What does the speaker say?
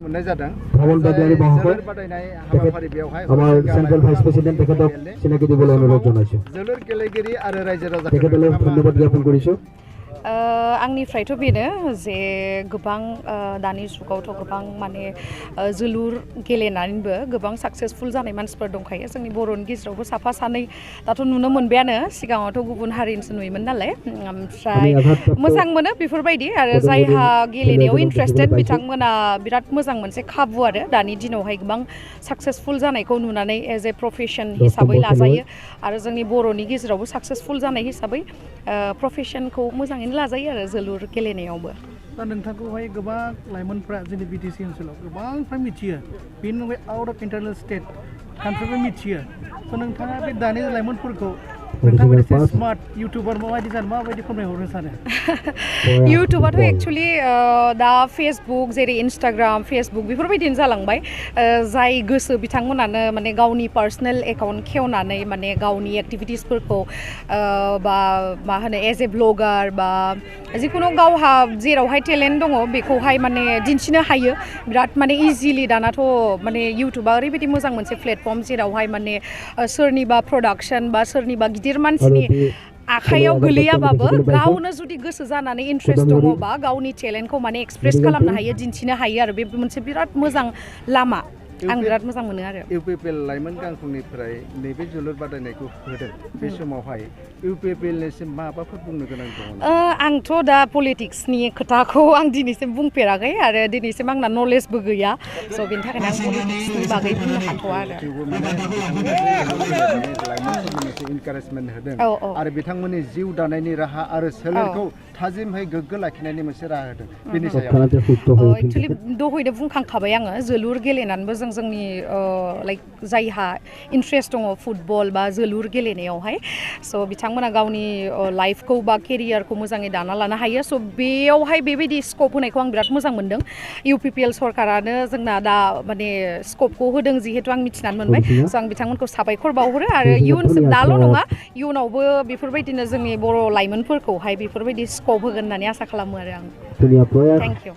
मोननाय जादों भवन बादायारि महाशय बादायनाय हाबाफारि बेवहाय আমার সেন্ট্রাল ভাইস প্রেসিডেন্ট তেখেতক চিনাকি দিবলৈ অনুৰোধ জনাইছো जोलुर गेलेगिरि आरो रायजो राजा তেখেতলৈ ধন্যবাদ জ্ঞাপন কৰিছো आंनिफ्रायथ' बेनो जे गोबां दानि जुगावथ' गोबां माने जोलुर गेलेनानैबो गोबां साक्सेसफुल जानाय मानसिफोर दंखायो जोंनि बर'नि गेजेरावबो साफा सानै दाथ' नुनो मोनबायानो सिगाङावथ' गुबुन हारिनिसो नुयोमोन नालाय ओमफ्राय मोजां मोनो बेफोरबायदि आरो जायहा गेलेनायाव इन्ट्रेस्टेड बिथांमोना बिराद मोजां मोनसे खाबु आरो दानि दिनावहाय गोबां साक्सेसफुल जानायखौ नुनानै एज ए प्रफेशन हिसाबै लाजायो आरो जोंनि बर'नि गेजेरावबो साक्सेसफुल जानाय हिसाबै प्रफेशनखौ मोजाङैनो लाजायो आरो जोलुर गेलेनायावबो दा नोंथांखौहाय गोबां लाइमोनफ्रा जोंनि बिटिसि ओनसोलाव गोबांफ्रा मिथियो बेनि अनगायै आउट अफ इन्टारनेल स्टेट कान्ट्रिबो मिथियो स' नोंथाङा बे दानि लाइमोनफोरखौ नोंथांमोननि स्मार्ट इउटुबार माबायदि जानो माबायदि फोरमायहरनो सानो इउटुबाथ' एक्चुअलि दा फेसबुक जेरै इन्स्टाग्राम फेसबुक बेफोरबायदिनो जालांबाय जाय गोसो बिथांमोनानो माने गावनि पार्सनेल एकाउन्ट खेवनानै माने गावनि एक्टिभिटिसफोरखौ बा मा होनो एज ए ब्लगार बा जिखुनु गावहा जेरावहाय टेलेन्ट दङ बेखौहाय माने दिन्थिनो हायो बिराद माने इजिलि दानाथ' माने इउटुबा ओरैबायदि मोजां मोनसे प्लेटफर्म जेरावहाय माने सोरनिबा प्रडाक्शन बा सोरनिबा गिदिर मानसिनि आखायाव गोलैयाबाबो गावनो जुदि गोसो जानानै इन्ट्रेस्ट दङबा गावनि टेलेन्टखौ माने एक्सप्रेस खालामनो हायो दिन्थिनो हायो आरो बे मोनसे बिराद मोजां लामा आं बिराद मोजां मोनो आरो इउपिपिएल लाइमोन गांखंनिफ्राय नैबे जोलुर बादायनायखौ होदों बे समावहाय इउपिपिएलनिसिम माबाफोर बुंनो गोनां दङ आंथ' दा पलिटिक्सनि खोथाखौ आं दिनैसिम बुंफेराखै आरो दिनैसिम आंना नलेजबो गैया स' बेनि थाखायनो आं पलिटिक्सनि बागै बुंनो हाथ'आ आरो इनकारेजमेन्ट होदों आरो बिथांमोननि जिउ दानायनि राहा आरो सोलेरखौ थाजिमहै गोग्गो लाखिनायनि मोनसे राहा होदों बेनि सायाव एक्चुअलि दहायनो बुंखांखाबाय आङो जोलुर गेलेनानैबो जोंनि लाइक जायहा इन्ट्रेस्ट दङ फुटबल बा जोलुर गेलेनायावहाय स' बिथांमोना गावनि लाइफखौ बा केरियारखौ मोजाङै दाना लानो हायो स' बेयावहाय बेबायदि स्कप होनायखौ आं बिराद मोजां मोनदों इउपिपिएल सरकारानो जोंना दा माने स्कपखौ होदों जिहेतु आं मिथिनानै मोनबाय स' आं बिथांमोनखौ साबायखर बावहरो आरो इयुनसिम दाल' नङा इयुनावबो बेफोरबायदिनो जोंनि बर' लाइमोनफोरखौहाय बेफोरबायदि स्कप होगोन होननानै आसा खालामो आरो आं थेंक इउ